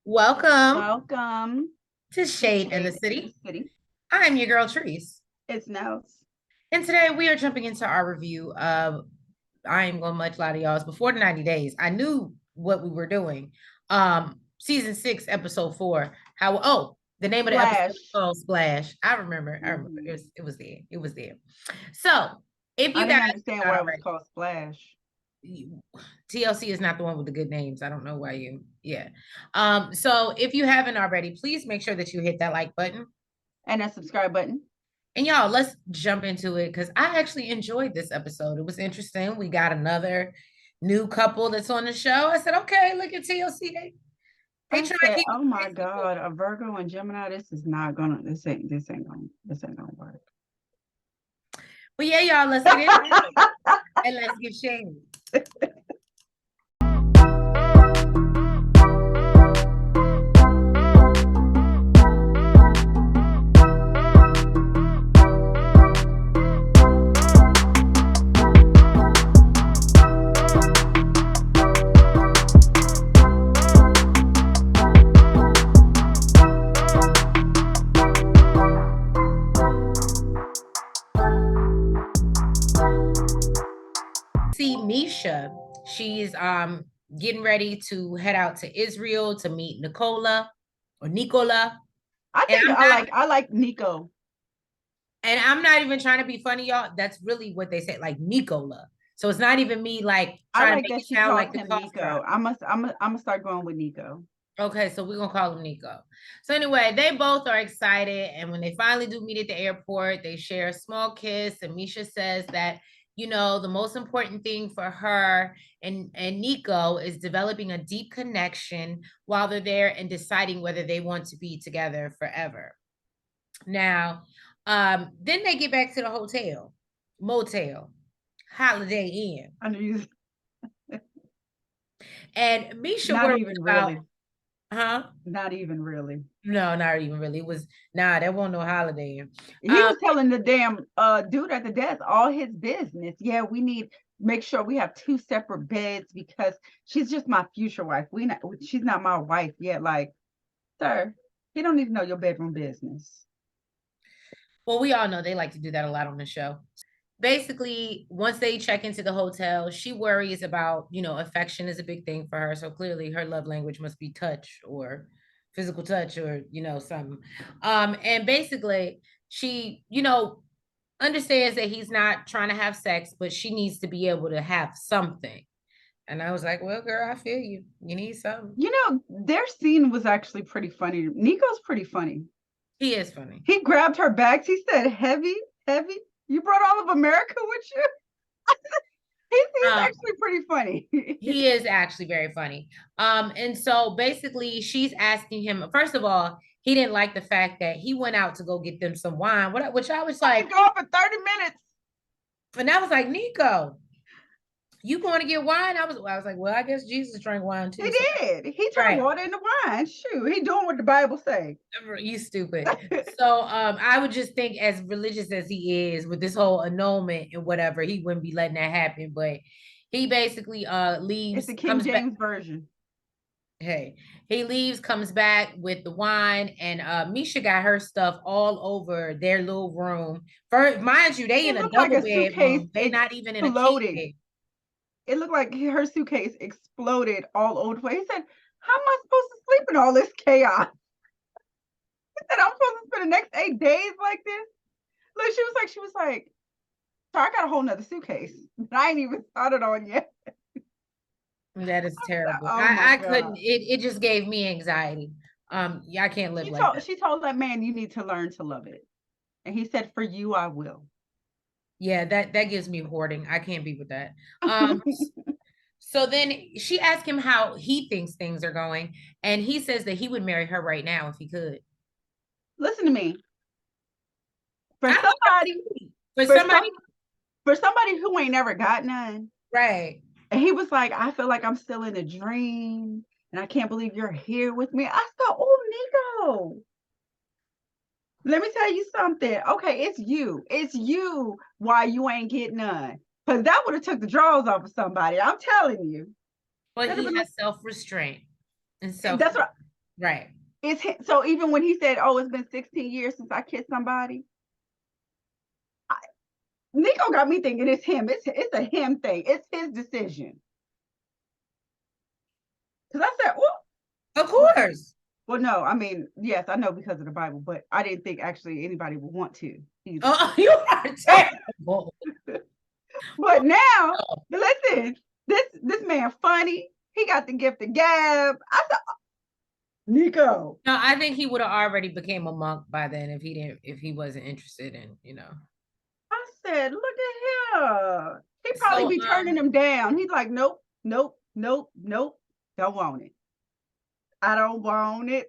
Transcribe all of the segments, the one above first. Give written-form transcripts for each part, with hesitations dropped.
Welcome Welcome to to Shade in the Shade in the City. City. I'm your girl, Treese. It's Nels. And today we are jumping into our review of, I ain't gonna much lie to y'all, it's before the 90 days. I knew what we were doing. Season 6, episode 4. The name of the episode is Splash. called Splash. I remember. Mhm. It was there. It was there. So if I you guys didn't understand not why it was already, called Splash. TLC is not the one with the good names. I don't know why yeah. So if you haven't already, please make sure that you hit that like button. And that subscribe button. And y'all, let's jump into it because I actually enjoyed this episode. It was interesting. We got another new couple that's on the show. I said, okay, look at TLC. They I try to said, keep oh my it cool. God, a Virgo and Gemini, this ain't gonna work. But yeah, y'all, let's get into it and let's get shady. See Misha, she's getting ready to head out to Israel to meet Nicola. I And think I'm I not like I like Nico. and I'm not even trying to be funny, y'all. That's really what they say, like Nicola. So it's not even me like I trying to like make that it she sound calls like the him cough Nico. drop. I'm gonna start going with Nico. Okay, so we're gonna call him Nico. So anyway, they both are excited, and when they finally do meet at the airport, they share a small kiss. And Misha says that the most important thing for her and Nico is developing a deep connection while they're there and deciding whether they want to be together forever. Now, then they get back to the motel, Holiday Inn, I know you. and Misha Not worries even about, really. huh? Not even really. No, not even really. It was there wasn't no Holiday Inn. He was telling the damn dude at the desk all his business. Yeah, we need make sure we have two separate beds because she's just my future wife. She's not my wife yet. Like, sir, he don't need to know your bedroom business. Well, we all know they like to do that a lot on the show. Basically, once they check into the hotel, she worries about, affection is a big thing for her. So clearly her love language must be touch or physical touch or, something. And basically she, understands that he's not trying to have sex, but she needs to be able to have something. And I was like, well, girl, I feel you. You need something. Their scene was actually pretty funny. Nico's pretty funny. He is funny. He grabbed her bags. He said, heavy, heavy. You brought all of America with you? He's Um, actually pretty funny. he is actually very funny. And so basically she's asking him, first of all, he didn't like the fact that he went out to go get them some wine, which I was I've like, been gone for 30 minutes. and I was like, Nico, you going to get wine? I was like, well, I guess Jesus drank wine He too. So did. He turned right. water into wine. Shoot, he doing what the Bible say. You stupid. So I would just think, as religious as he is, with this whole annulment and whatever, he wouldn't be letting that happen. But he basically It's leaves, the King comes back. James version. Hey, he leaves, comes back with the wine, and Misha got her stuff all over their little room. For mind you, they It in a looked like double a suitcase bedroom. They not even in a king exploded. bed. It looked like her suitcase exploded all over the place. He said, how am I supposed to sleep in all this chaos? He said, I'm supposed to spend the next 8 days like this? Look, she was like, so I got a whole nother suitcase that I ain't even started on yet. That is terrible. Oh my I God. couldn't. It just gave me anxiety. Yeah, I can't live She like told that. she told that man, you need to learn to love it. And he said, for you, I will. Yeah, that gives me hoarding. I can't be with that. Um, so then she asked him how he thinks things are going, and he says that he would marry her right now if he could. Listen to me. For I thought that was somebody, sweet. For for some somebody, for somebody who ain't never got none, right? and he was like, I feel like I'm still in a dream, and I can't believe you're here with me. I said, oh, Nico, let me tell you something. Okay, it's you. It's you why you ain't getting none. Because that would have took the drawers off of somebody. I'm telling you. But That'd he have been has self restraint and like, self. that's what. Right. It's him. So even when he said, "Oh, it's been 16 years since I kissed somebody," Nico got me thinking it's him. It's a him thing. It's his decision. Because I said, "Well, Of course. well, no. I mean, yes, I know because of the Bible, but I didn't think actually anybody would want to either." Oh, you are terrible. But now, listen, this man funny. He got the gift of gab. I said, Nico. No, I think he would have already became a monk by then if he wasn't interested in, I said, look at him. He probably So be turning him down. He's like, nope, nope, nope, nope. Don't want it. I don't want it.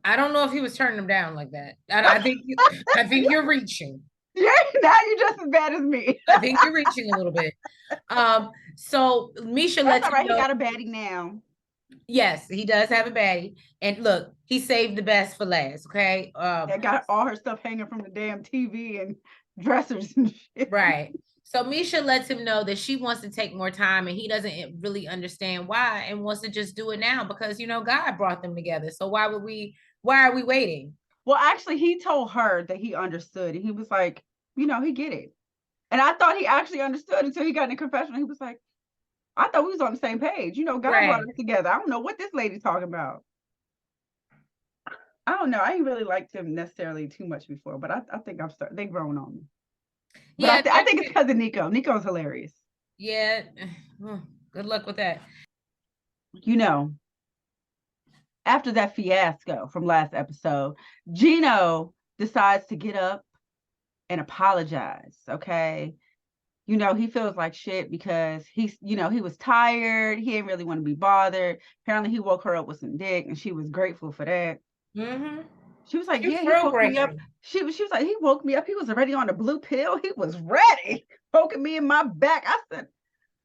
I don't know if he was turning him down like that. I think you're reaching. Yeah, now you're just as bad as me. I think you're reaching a little bit. So Misha That's lets all right. him know. He got a baddie now. Yes, he does have a baddie. And look, he saved the best for last. Okay. That got all her stuff hanging from the damn TV and dressers and shit. Right. So Misha lets him know that she wants to take more time and he doesn't really understand why and wants to just do it now because God brought them together. So why are we waiting? Well, actually, he told her that he understood. And he was like, he get it. And I thought he actually understood until he got in the confessional. He was like, I thought we was on the same page. God brought us together. I don't know what this lady's talking about. I don't know. I ain't really liked him necessarily too much before, but I think they grown on me. But yeah, I think it's because of Nico. Nico's hilarious. Yeah. Good luck with that. After that fiasco from last episode, Gino decides to get up and apologize. Okay. He feels like shit because he was tired. He didn't really want to be bothered. Apparently he woke her up with some dick and she was grateful for that. Mm-hmm. She was like, yeah, he woke me up. She was like, he woke me up. He was already on the blue pill. He was ready, poking me in my back. I said,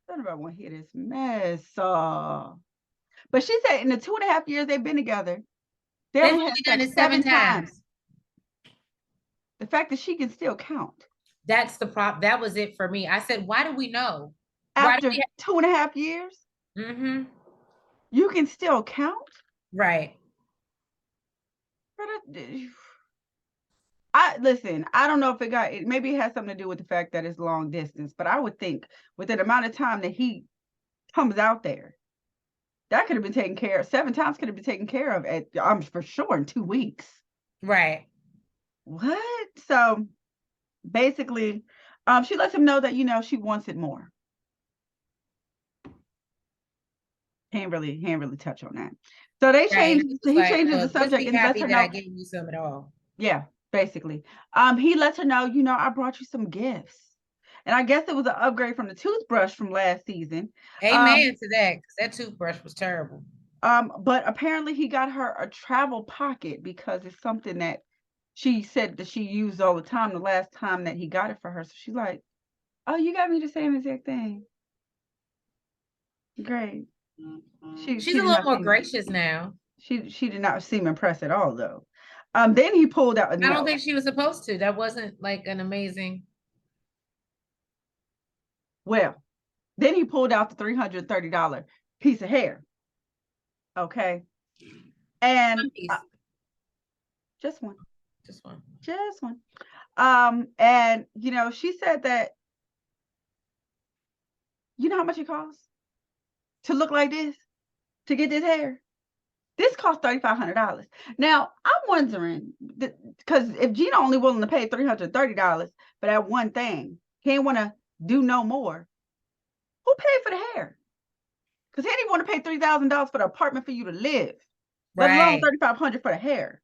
I don't know if I want to hear this mess. But she said in the 2.5 years they've been together, they only had sex 7 times. The fact that she can still count. That's the problem. That was it for me. I said, why do we know? After 2.5 years? Mm-hmm. You can still count? Right. Listen, I don't know if maybe it has something to do with the fact that it's long distance, but I would think with the amount of time that he comes out there, that could have been taken care of. 7 times could have been taken care of for sure in 2 weeks. Right. What? So basically, she lets him know that, she wants it more. Can't really touch on that. So he changes the subject and lets her know. I gave you some at all. Yeah, basically. He lets her know, I brought you some gifts. And I guess it was an upgrade from the toothbrush from last season. Amen to that, because that toothbrush was terrible. But apparently he got her a travel pocket because it's something that she said that she used all the time the last time that he got it for her. So she's like, oh, you got me the same exact thing. Great. She's a little more gracious now. She did not seem impressed at all, though. Then he pulled out. I don't think she was supposed to. That wasn't like an amazing. Well, then he pulled out the $330 piece of hair. Okay. And just one. And she said that, you know how much it costs to look like this, to get this hair? This costs $3,500. Now, I'm wondering, because if Gina only willing to pay $330 for that one thing, he ain't want to do no more, who paid for the hair? Because he didn't want to pay $3,000 for the apartment for you to live, let alone $3,500 for the hair.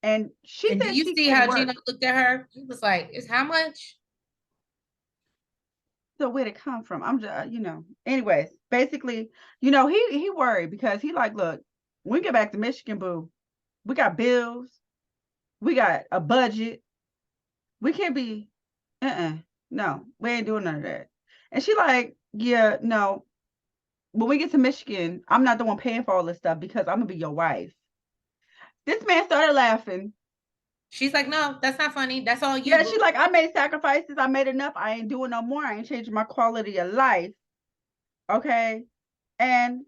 And she said, "Do you see how Gina looked at her? He was like, "It's how much?" So where'd it come from? I'm just, anyways, basically, he worried because he like, look, when we get back to Michigan, boo, we got bills, we got a budget, we can't be, no, we ain't doing none of that. And she like, yeah, no, when we get to Michigan, I'm not the one paying for all this stuff because I'm gonna be your wife. This man started laughing. She's like, no, that's not funny. That's all you. Yeah, she's like, I made sacrifices. I made enough. I ain't doing no more. I ain't changing my quality of life. Okay. And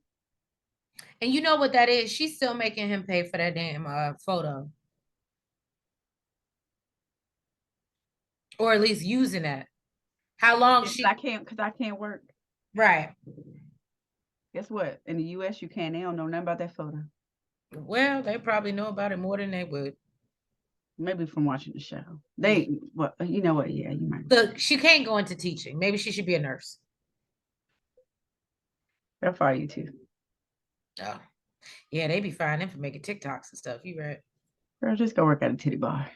And you know what that is? She's still making him pay for that damn photo. Or at least using that. How long Because she I can't work. right. Guess what? In the US you can't. They don't know nothing about that photo. Well, they probably know about it more than they would. Maybe from watching the show. They well, you know what? Yeah, you might. Look, she can't go into teaching. Maybe she should be a nurse. They'll fire you too. Oh. Yeah, they be firing them for making TikToks and stuff. You right. Girl, just go work at a titty bar.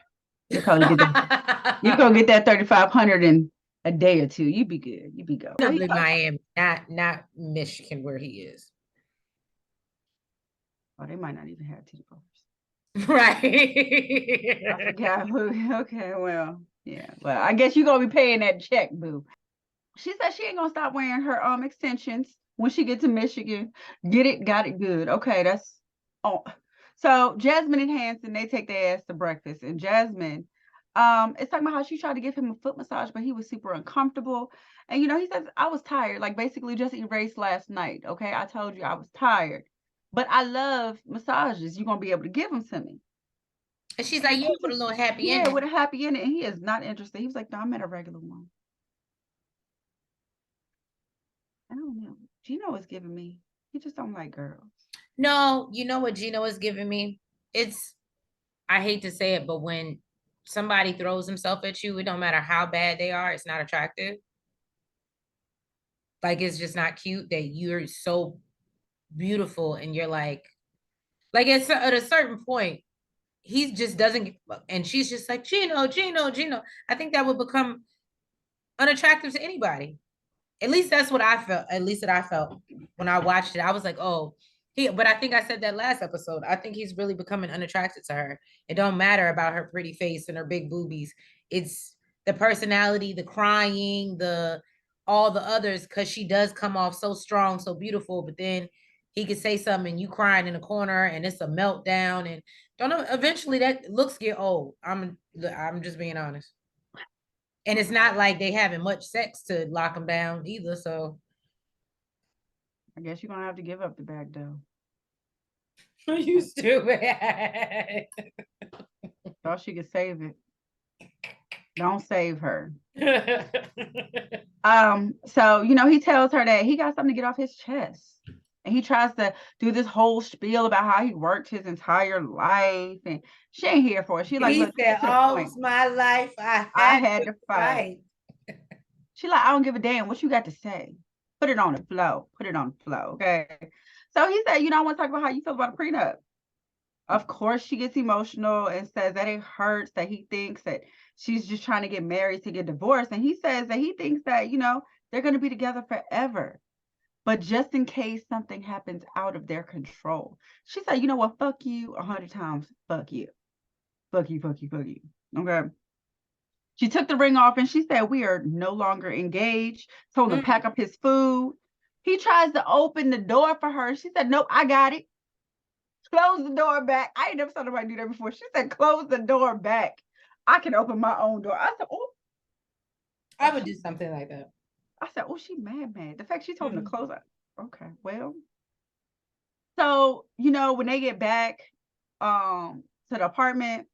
You'll probably get that. You go get that 3,500 in a day or two. You be good. You be go. Probably Miami, not Michigan, where he is. Oh, they might not even have titty bars. Right. I forgot who. Okay, well, yeah. Well, I guess you're gonna be paying that check, boo. She said she ain't gonna stop wearing her extensions when she get to Michigan. Get it, got it good. Okay, that's oh. So Jasmine and Hanson, they take their ass to breakfast, and Jasmine, it's talking about how she tried to give him a foot massage, but he was super uncomfortable. And he says, I was tired, like basically just erased last night. Okay, I told you I was tired, but I love massages. You're gonna be able to give them to me. And she's like, yeah, with a little happy ending. Yeah, with a happy ending. And he is not interested. He was like, no, I'm at a regular one. I don't know. Gino is giving me. He just don't like girls. No, you know what Gino is giving me? I hate to say it, but when somebody throws himself at you, it don't matter how bad they are, it's not attractive. Like it's just not cute that you're so beautiful and you're like it's at a certain point, he just doesn't, and she's just like, Gino, Gino, Gino. I think that would become unattractive to anybody. At least that's what I felt. At least that I felt when I watched it. I was like, oh, but I think I said that last episode. I think he's really becoming unattracted to her. It don't matter about her pretty face and her big boobies. It's the personality, the crying, the all the others, because she does come off so strong, so beautiful, but then he could say something and you crying in the corner and it's a meltdown. And don't know, eventually that looks get old. I'm just being honest. And it's not like they having much sex to lock them down either. So I guess you're gonna have to give up the bag though. you stupid. Thought she could save it. Don't save her. So he tells her that he got something to get off his chest. And he tries to do this whole spiel about how he worked his entire life, and she ain't here for it. She like, he look, said, all my life I had to fight. She like, I don't give a damn what you got to say. Put it on the flow. Put it on the flow. Okay. So he said, I want to talk about how you feel about a prenup. Of course, she gets emotional and says that it hurts, that he thinks that she's just trying to get married to get divorced. And he says that he thinks that, they're going to be together forever. But just in case something happens out of their control. She said, you know what? Fuck you 100 times. Fuck you. Fuck you, fuck you, fuck you. Okay. She took the ring off and she said, we are no longer engaged. Told him to pack up his food. He tries to open the door for her. She said, nope, I got it. Close the door back. I ain't never saw nobody do that before. She said, close the door back. I can open my own door. I said, oh. I would do something like that. I said, oh, she mad. The fact she told him to close it. Okay, well. So, when they get back to the apartment,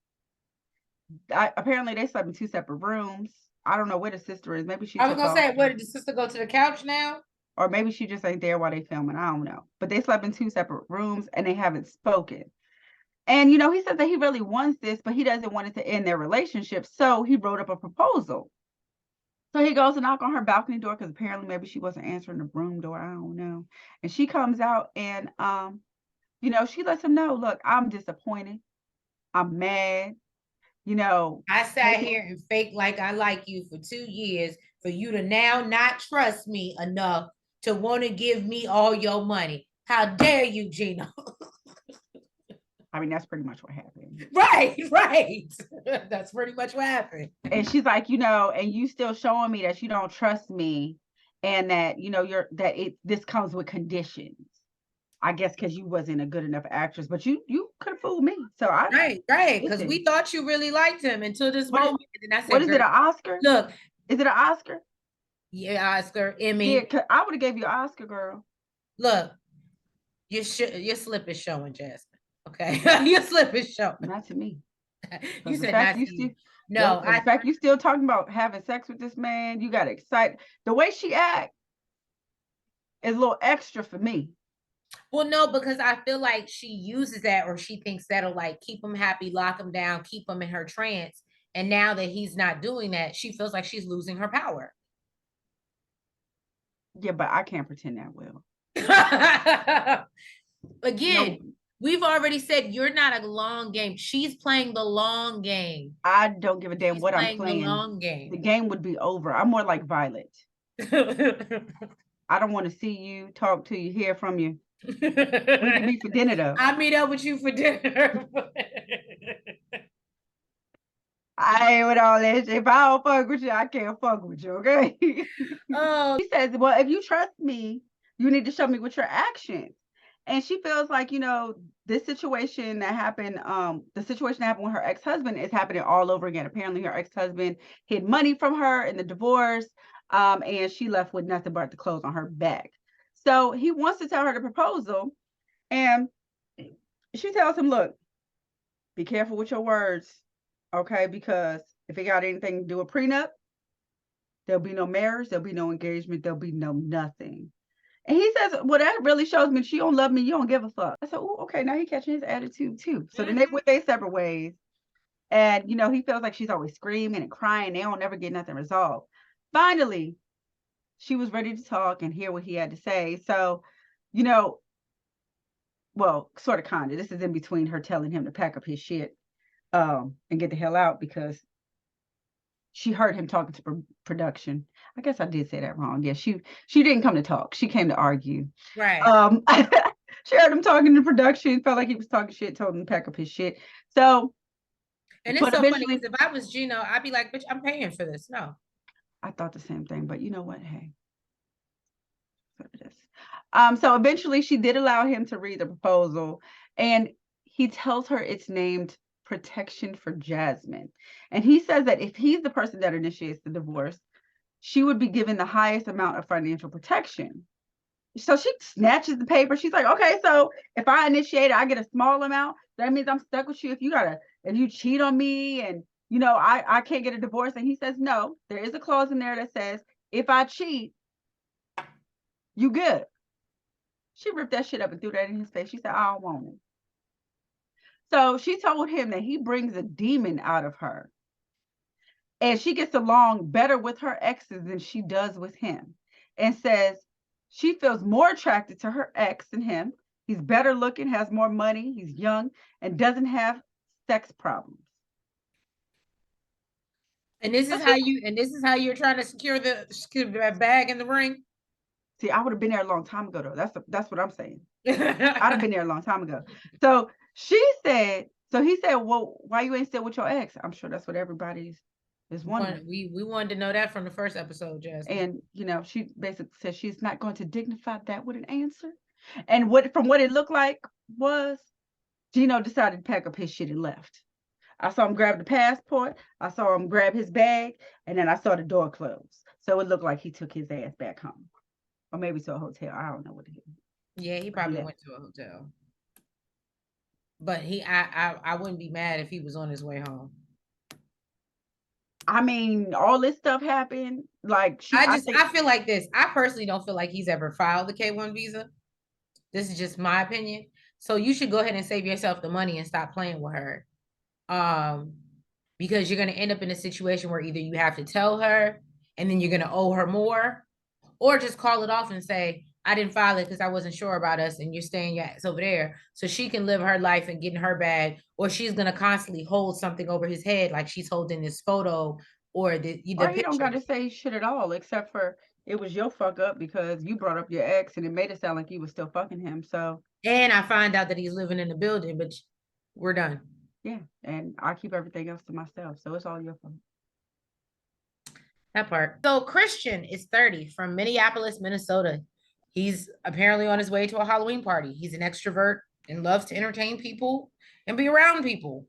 apparently they slept in 2 separate rooms. I don't know where the sister is. Maybe she. I was gonna say, where did the sister go to the couch now? Or maybe she just ain't there while they filming. I don't know. But they slept in 2 separate rooms and they haven't spoken. And he said that he really wants this, but he doesn't want it to end their relationship. So he wrote up a proposal. So he goes to knock on her balcony door because apparently maybe she wasn't answering the room door. I don't know. And she comes out and she lets him know, look, I'm disappointed. I'm mad. I sat here and faked like I like you for 2 years for you to now not trust me enough to want to give me all your money. How dare you, Gino? I mean, that's pretty much what happened. Right. That's pretty much what happened. And she's like, and you still showing me that you don't trust me and that, this comes with conditions. I guess because you wasn't a good enough actress, but you could have fooled me. So right, because we thought you really liked him until this moment. And I said, what is it, an Oscar? Look, is it an Oscar? Yeah, Oscar, Emmy. Yeah, I would have gave you an Oscar, girl. Look, Your slip is showing, Jasmine. Okay, your slip is showing. Not to me. You said not to you. No, the fact you still talking about having sex with this man, you got excited. The way she act is a little extra for me. Well, no, because I feel like she uses that, or she thinks that'll like keep him happy, lock him down, keep him in her trance. And now that he's not doing that, she feels like she's losing her power. Yeah, but I can't pretend that well. Again, no. We've already said you're not a long game. She's playing the long game. I don't give a damn what I'm playing. The long game. The game would be over. I'm more like Violet. I don't want to see you, talk to you, hear from you. We can meet for dinner though. I'll meet up with you for dinner. I ain't with all this. If I don't fuck with you, I can't fuck with you, okay? Oh. He says, well, if you trust me, you need to show me with your actions. And she feels like, you know, this situation that happened, the situation that happened with her ex-husband is happening all over again. Apparently her ex-husband hid money from her in the divorce, and she left with nothing but the clothes on her back. So he wants to tell her the proposal, and she tells him, look, be careful with your words, okay? Because if it got anything to do with prenup, there'll be no marriage, there'll be no engagement, there'll be no nothing. And he says, well, that really shows me she don't love me, you don't give a fuck. I said, oh, okay, now he catching his attitude too. So then they went their separate ways. And, you know, he feels like she's always screaming and crying. They don't ever get nothing resolved. Finally, she was ready to talk and hear what he had to say. So, you know, well, sort of kind of. This is in between her telling him to pack up his shit and get the hell out because she heard him talking to production. I guess I did say that wrong. Yeah, she didn't come to talk. She came to argue. Right. She heard him talking to production, felt like he was talking shit, told him to pack up his shit. So, and it's so funny because if I was Gino, I'd be like, bitch, I'm paying for this. No. I thought the same thing, but you know what? Hey. So eventually she did allow him to read the proposal, and he tells her it's named Protection for Jasmine. And he says that if he's the person that initiates the divorce, she would be given the highest amount of financial protection. So she snatches the paper. She's like, okay, so if I initiate it, I get a small amount. That means I'm stuck with you. If you cheat on me and, you know, I can't get a divorce. And he says, no, there is a clause in there that says, if I cheat, you good. She ripped that shit up and threw that in his face. She said, I don't want it. So she told him that he brings a demon out of her. And she gets along better with her exes than she does with him. And says she feels more attracted to her ex than him. He's better looking, has more money, he's young, and doesn't have sex problems. And this is how you're trying to secure the bag in the ring? See, I would have been there a long time ago, though. That's what I'm saying. I'd have been there a long time ago. So he said, well, why you ain't still with your ex? I'm sure that's what everybody's is wondering. We wanted to know that from the first episode, Jasmine. And, you know, she basically said she's not going to dignify that with an answer. And from what it looked like was Gino decided to pack up his shit and left. I saw him grab the passport. I saw him grab his bag. And then I saw the door close. So it looked like he took his ass back home. Or maybe to a hotel. I don't know what it is. Yeah, he probably went to a hotel. But I wouldn't be mad if he was on his way home. I mean, all this stuff happened. Like I feel like this. I personally don't feel like he's ever filed the K-1 visa. This is just my opinion. So you should go ahead and save yourself the money and stop playing with her. Because you're going to end up in a situation where either you have to tell her and then you're going to owe her more, or just call it off and say, I didn't file it because I wasn't sure about us and you're staying your ass over there. So she can live her life and get in her bag, or she's going to constantly hold something over his head like she's holding this photo or the or he don't got to say shit at all, except for it was your fuck up because you brought up your ex and it made it sound like you was still fucking him. So, and I find out that he's living in the building, but we're done. Yeah, and I keep everything else to myself. So it's all your fault. That part. So Christian is 30 from Minneapolis, Minnesota. He's apparently on his way to a Halloween party. He's an extrovert and loves to entertain people and be around people.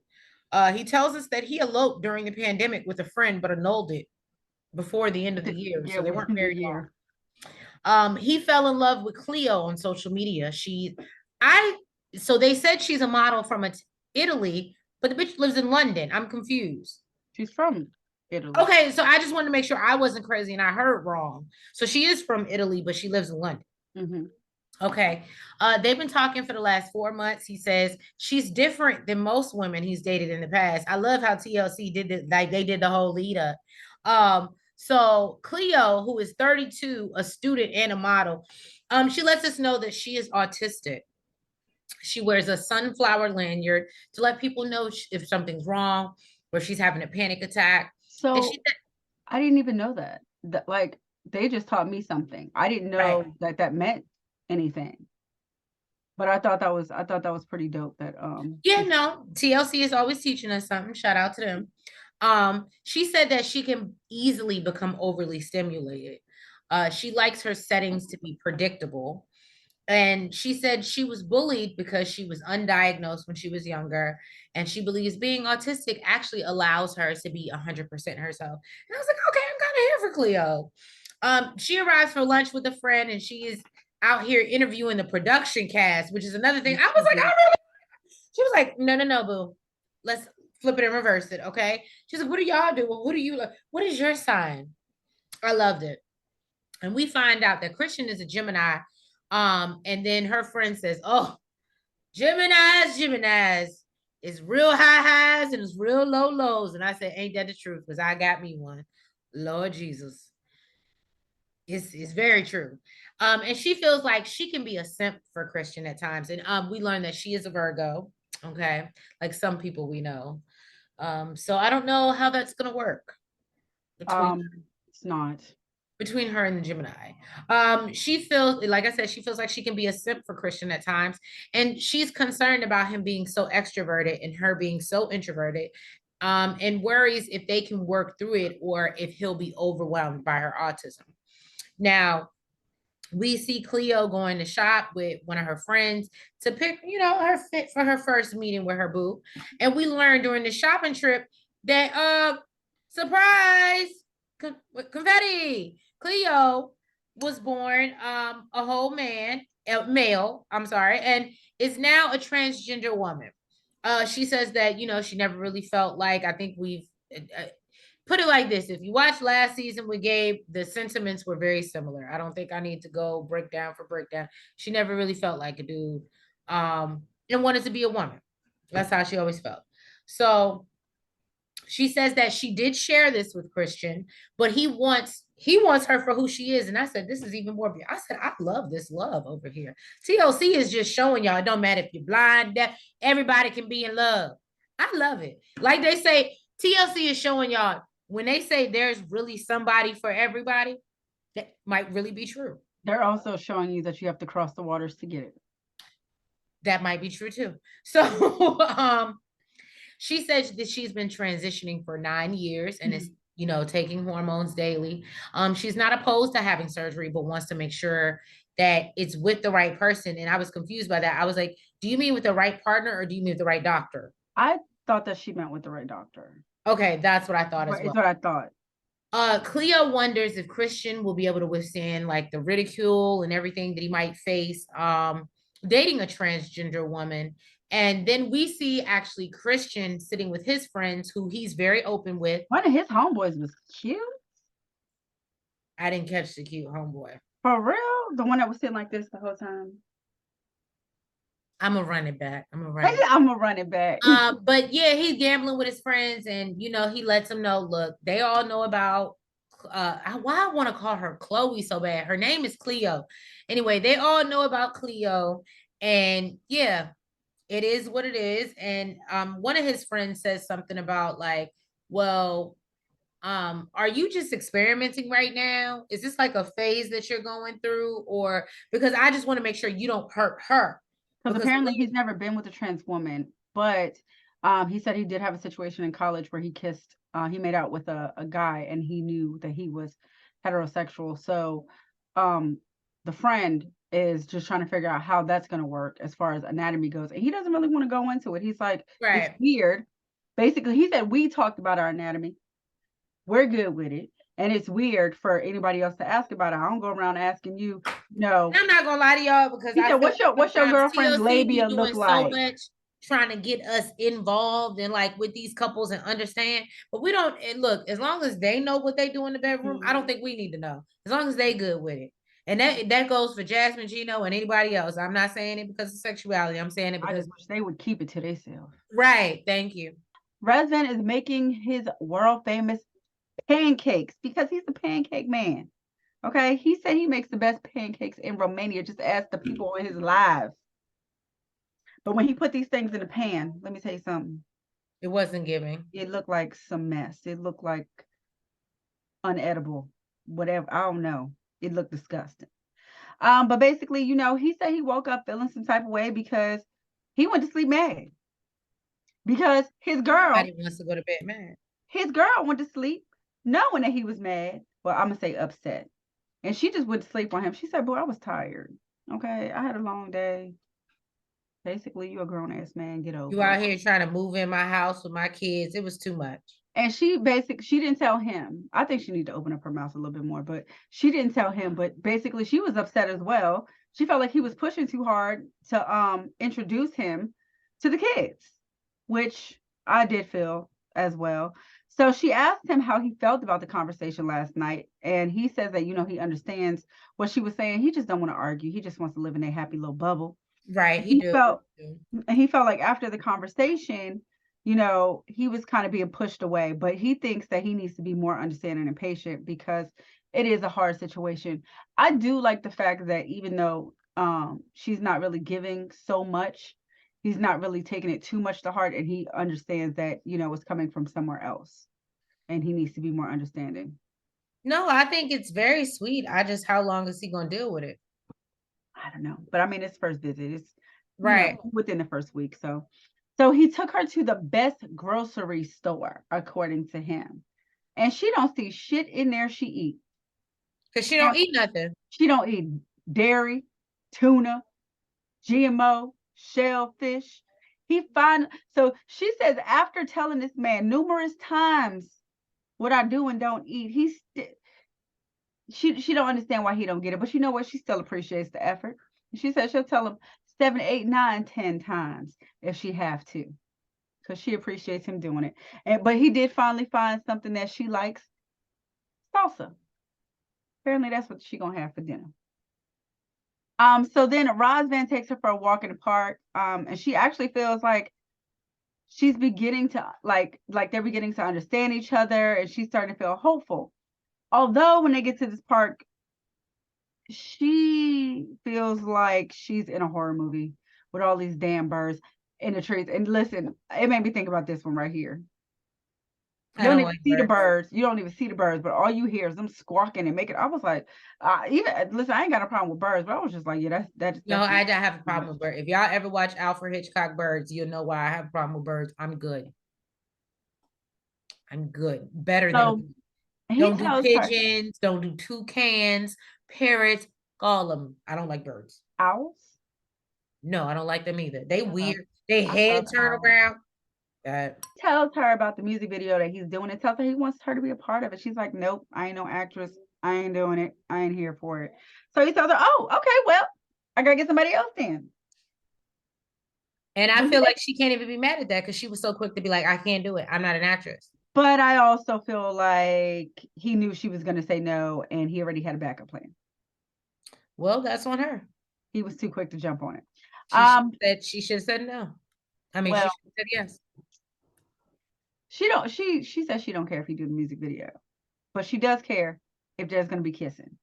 He tells us that he eloped during the pandemic with a friend, but annulled it before the end of the year. Yeah, so they weren't married long. He fell in love with Cleo on social media. She So they said she's a model from Italy, but the bitch lives in London. I'm confused. She's from Italy. Okay, so I just want to make sure I wasn't crazy and I heard wrong. So she is from Italy, but she lives in London. Mm-hmm. Okay. They've been talking for the last 4 months. He says she's different than most women he's dated in the past. I love how TLC did it, like they did the whole lead up. So Cleo, who is 32, a student and a model, she lets us know that she is autistic. She wears a sunflower lanyard to let people know if something's wrong or she's having a panic attack. And she So said, I didn't even know that. Like they just taught me something. I didn't right. know that meant anything. But I thought that was pretty dope that Yeah, no, TLC is always teaching us something. Shout out to them. She said that she can easily become overly stimulated. She likes her settings to be predictable. And she said she was bullied because she was undiagnosed when she was younger. And she believes being autistic actually allows her to be 100% herself. And I was like, okay, I'm kind of here for Cleo. She arrives for lunch with a friend and she is out here interviewing the production cast, which is another thing. I was like, I really, she was like, no, no, no, boo. Let's flip it and reverse it. Okay. She's like, what do y'all do? Well, what do you like? What is your sign? I loved it. And we find out that Christian is a Gemini. And then her friend says, oh, Gemini's is real high highs and it's real low lows. And I said, ain't that the truth? Because I got me one. Lord Jesus. It's very true. And she feels like she can be a simp for Christian at times. And we learned that she is a Virgo. Okay. Like some people we know. So I don't know how that's gonna work between it's not. between her and the Gemini. She feels, like I said, she feels like she can be a simp for Christian at times, and she's concerned about him being so extroverted and her being so introverted, and worries if they can work through it or if he'll be overwhelmed by her autism. Now, we see Cleo going to shop with one of her friends to pick, her fit for her first meeting with her boo. And we learned during the shopping trip that surprise confetti. Cleo was born a whole man, a male, I'm sorry, and is now a transgender woman. She says that, she never really felt like, I think we've put it like this: if you watch last season with Gabe, the sentiments were very similar. I don't think I need to go breakdown for breakdown. She never really felt like a dude, and wanted to be a woman. That's how she always felt. So she says that she did share this with Christian, but he wants her for who she is. And I said, this is even more. I said, I love this love over here. TLC is just showing y'all it don't matter if you're blind, deaf, everybody can be in love. I love it. Like they say, TLC is showing y'all when they say there's really somebody for everybody, that might really be true. They're also showing you that you have to cross the waters to get it. That might be true too. So she says that she's been transitioning for 9 years and is, taking hormones daily. She's not opposed to having surgery, but wants to make sure that it's with the right person. And I was confused by that. I was like, do you mean with the right partner or do you mean with the right doctor? I thought that she meant with the right doctor. Okay, that's what I thought as well. It's what I thought. Cleo wonders if Christian will be able to withstand like the ridicule and everything that he might face dating a transgender woman. And then we see actually Christian sitting with his friends who he's very open with. One of his homeboys was cute. I didn't catch the cute homeboy. For real? The one that was sitting like this the whole time? I'm gonna run it back. I'm gonna run it back. But yeah, he's gambling with his friends, and he lets them know. Look, they all know about. Why I want to call her Chloe so bad. Her name is Cleo. Anyway, they all know about Cleo, and yeah, it is what it is. And one of his friends says something about like, well, are you just experimenting right now? Is this like a phase that you're going through, or because I just want to make sure you don't hurt her. Because apparently he's never been with a trans woman, but he said he did have a situation in college where he made out with a guy and he knew that he was heterosexual. So the friend is just trying to figure out how that's going to work as far as anatomy goes. And he doesn't really want to go into it. He's like, It's weird. Basically, he said, we talked about our anatomy. We're good with it. And it's weird for anybody else to ask about it. I don't go around asking you, no. I'm not gonna lie to y'all because He I said, feel what's your sometimes girlfriend's TLC be labia look doing so like? much trying to get us involved and like with these couples and understand, but we don't. And look, as long as they know what they do in the bedroom, I don't think we need to know. As long as they good with it, and that goes for Jasmine, Gino, and anybody else. I'm not saying it because of sexuality. I'm saying it I because just wish they would keep it to themselves. right. Thank you. Razvan is making his world famous pancakes because he's a pancake man. Okay, he said he makes the best pancakes in Romania. Just ask the people in his lives. But when he put these things in the pan, let me tell you something. It wasn't giving. It looked like some mess. It looked like unedible, whatever. I don't know. It looked disgusting. But basically, he said he woke up feeling some type of way because he went to sleep mad. Because Nobody wants to go to bed mad. his girl went to sleep knowing that he was mad. Well, I'm gonna say upset. And she just went to sleep on him. She said, boy, I was tired. Okay, I had a long day. Basically, you a grown ass man, get over You it. out here trying to move in my house with my kids. It was too much. And she didn't tell him. I think she need to open up her mouth a little bit more, but she didn't tell him. But basically, she was upset as well. She felt like he was pushing too hard to introduce him to the kids, which I did feel as well. So she asked him how he felt about the conversation last night, and he says that he understands what she was saying. He just don't want to argue. He just wants to live in a happy little bubble. Right, And he do. he felt like after the conversation, he was kind of being pushed away, but he thinks that he needs to be more understanding and patient because it is a hard situation. I do like the fact that even though she's not really giving so much, he's not really taking it too much to heart, and he understands that it's coming from somewhere else, and he needs to be more understanding. No, I think it's very sweet. How long is he gonna deal with it? I don't know, but I mean, it's first visit. It's right within the first week, so he took her to the best grocery store, according to him. And she don't see shit in there she eat. because she don't eat nothing. She don't eat dairy, tuna, GMO, shellfish. So she says after telling this man numerous times what I do and don't eat, she don't understand why he don't get it. But you know what? She still appreciates the effort. She said she'll tell him 7, 8, 9, 10 times if she have to, because she appreciates him doing it. But he did finally find something that she likes, salsa. Apparently that's what she gonna have for dinner. So then Razvan takes her for a walk in the park, and she actually feels like she's beginning to like they're beginning to understand each other, and she's starting to feel hopeful. Although when they get to this park, she feels like she's in a horror movie with all these damn birds in the trees. And listen, it made me think about this one right here. You don't even see the birds. You don't even see the birds, but all you hear is them squawking and making. I was like, listen, I ain't got a problem with birds, but I was just like, yeah, that's. No, I don't have a problem with birds. If y'all ever watch Alfred Hitchcock Birds, you'll know why I have a problem with birds. I'm good. Better than don't do pigeons, don't do toucans, parrots, all of them. I don't like birds. Owls? No, I don't like them either. They weird. They head turn around. Tells her about the music video that he's doing. It tells her he wants her to be a part of it. She's like, nope, I ain't no actress. I ain't doing it. I ain't here for it. So he tells her, oh, okay, well, I gotta get somebody else in. And I feel like she can't even be mad at that because she was so quick to be like, I can't do it. I'm not an actress. But I also feel like he knew she was going to say no, and he already had a backup plan. Well, that's on her. He was too quick to jump on it. She should have said no. I mean, she should have said yes. She says she don't care if he do the music video, but she does care if there's going to be kissing.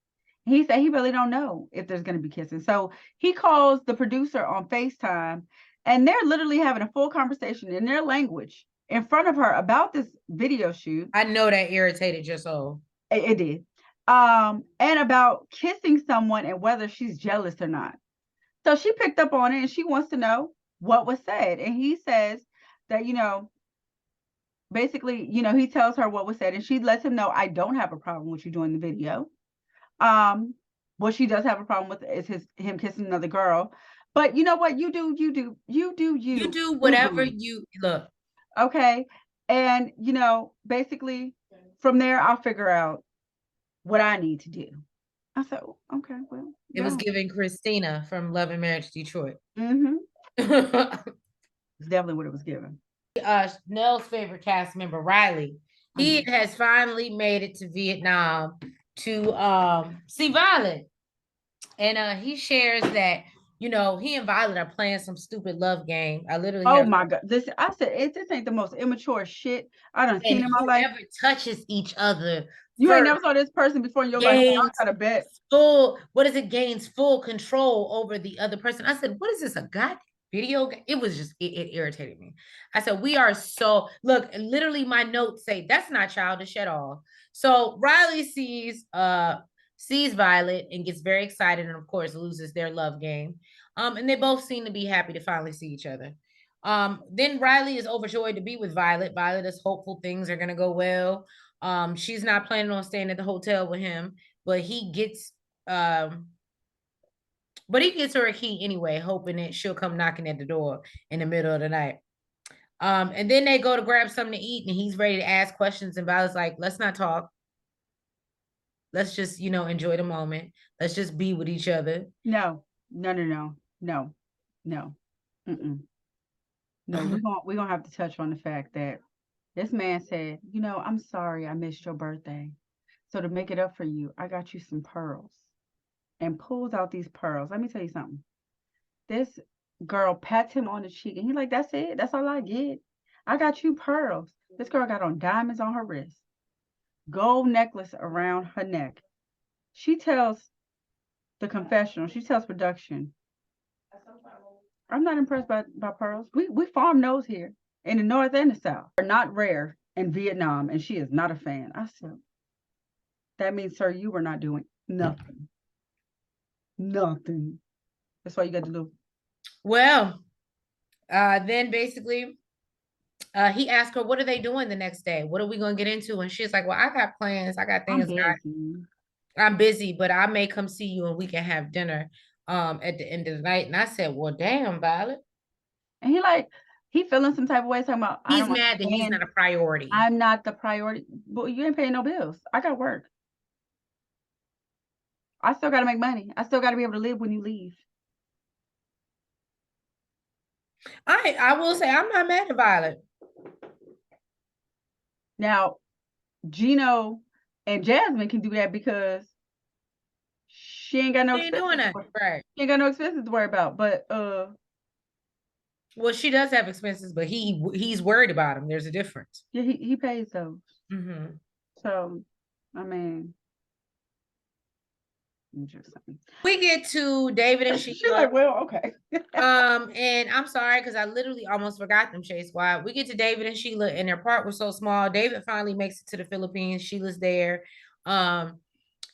He said he really don't know if there's going to be kissing. So he calls the producer on FaceTime, and they're literally having a full conversation in their language in front of her about this video shoot. I know that irritated your soul. It did. And about kissing someone and whether she's jealous or not. So she picked up on it and she wants to know what was said. And he says that, basically, he tells her what was said, and she lets him know, I don't have a problem with you doing the video. What she does have a problem with is him kissing another girl. But you know what? You do you. You do whatever you look. Okay. And basically from there I'll figure out what I need to do. I said, oh, okay, well. It was giving Christina from Love and Marriage Detroit. Mm-hmm. It's definitely what it was giving. Nell's favorite cast member, Riley. He has finally made it to Vietnam to see Violet. And he shares that, you know, he and Violet are playing some stupid love game. I literally Oh my God. This I said this ain't the most immature shit I done seen in my life. Whoever touches each other. You ain't never saw this person before in your life. I gotta bet. Gains full control over the other person. I said, what is this? A god video game? It was just it irritated me. I said, we are so look, literally my notes say that's not childish at all. So Riley sees Violet and gets very excited and of course loses their love game. And they both seem to be happy to finally see each other. Then Riley is overjoyed to be with Violet. Violet is hopeful things are gonna go well. She's not planning on staying at the hotel with him, but he gets her a key anyway, hoping that she'll come knocking at the door in the middle of the night. And then they go to grab something to eat, and he's ready to ask questions. And Violet's like, let's not talk. Let's just, enjoy the moment. Let's just be with each other. No. Mm-mm. No, we're gonna have to touch on the fact that this man said, I'm sorry I missed your birthday. So to make it up for you, I got you some pearls. And pulls out these pearls. Let me tell you something. This girl pats him on the cheek and he's like, that's it. That's all I get. I got you pearls. This girl got on diamonds on her wrist, gold necklace around her neck. She tells the confessional, she tells production, I'm not impressed by pearls. We farm those here in the North and the South. They're not rare in Vietnam, and she is not a fan. I said, that means, sir, you were not doing nothing. Nothing. That's why you got to do. Well, then basically, he asked her, what are they doing the next day? What are we going to get into? And she's like, well, I got plans. I got things. I'm busy, but I may come see you and we can have dinner at the end of the night. And I said, well, damn, Violet. And he feeling some type of way, talking about he's mad that he's not a priority. I'm not the priority. But you ain't paying no bills. I got work. I still got to make money. I still got to be able to live when you leave. I will say I'm not mad at Violet. Now, Gino and Jasmine can do that because she ain't got no expenses. Right. She ain't got no expenses to worry about. But well, she does have expenses, but he's worried about them. There's a difference. Yeah, he pays those. Mm-hmm. So, I mean, interesting. We get to David and Sheila. She's like, well, okay. And I'm sorry because I literally almost forgot them, Chase. Why? We get to David and Sheila, and their part was so small. David finally makes it to the Philippines. Sheila's there.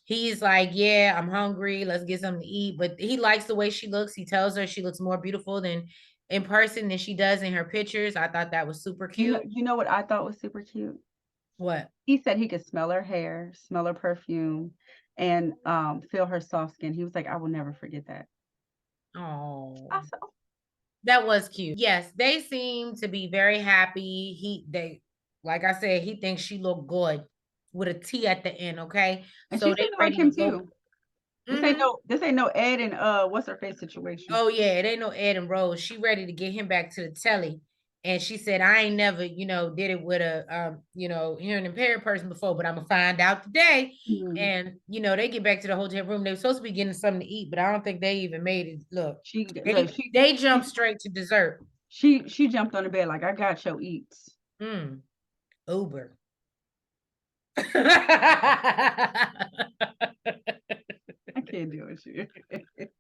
He's like, yeah, I'm hungry. Let's get something to eat. But he likes the way she looks. He tells her she looks more beautiful than in person than she does in her pictures. I thought that was super cute. You know what I thought was super cute? What? He said he could smell her hair, smell her perfume, and feel her soft skin. He was like, I will never forget that. Oh, that was cute. Yes, they seem to be very happy. Like I said, he thinks she looked good with a T at the end. Okay, and so they like him too. Mm-hmm. This ain't no Ed and what's her face situation. Oh yeah, it ain't no Ed and Rose. She ready to get him back to the telly. And she said, I ain't never, did it with a, hearing impaired person before, but I'm going to find out today. Mm-hmm. And, they get back to the hotel room. They were supposed to be getting something to eat, but I don't think they even made it. Look, they jumped straight to dessert. She jumped on the bed like, I got your eats. Uber. I can't do it.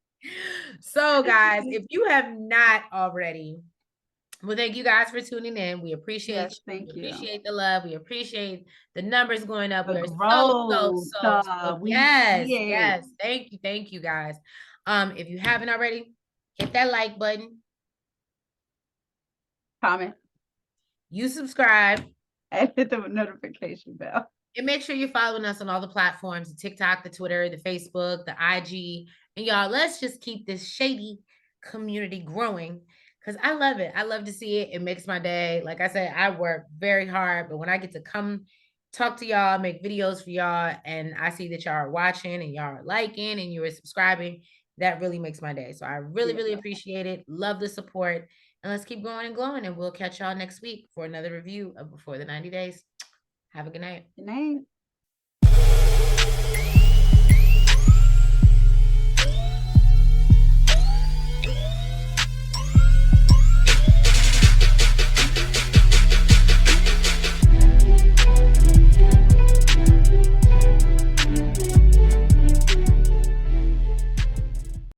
So, guys, if you have not already, well, thank you guys for tuning in. We appreciate you. Thank you. We appreciate the love. We appreciate the numbers going up. We're so yes. Thank you guys. If you haven't already, hit that like button, comment, you subscribe, and hit the notification bell. And make sure you're following us on all the platforms: the TikTok, the Twitter, the Facebook, the IG. And y'all, let's just keep this shady community growing. Because I love it. I love to see it. It makes my day. Like I said, I work very hard, but when I get to come talk to y'all, make videos for y'all, and I see that y'all are watching and y'all are liking and you are subscribing. That really makes my day. So I really, really appreciate it. Love the support. And let's keep going and glowing. And we'll catch y'all next week for another review of Before the 90 Days. Have a good night. Good night.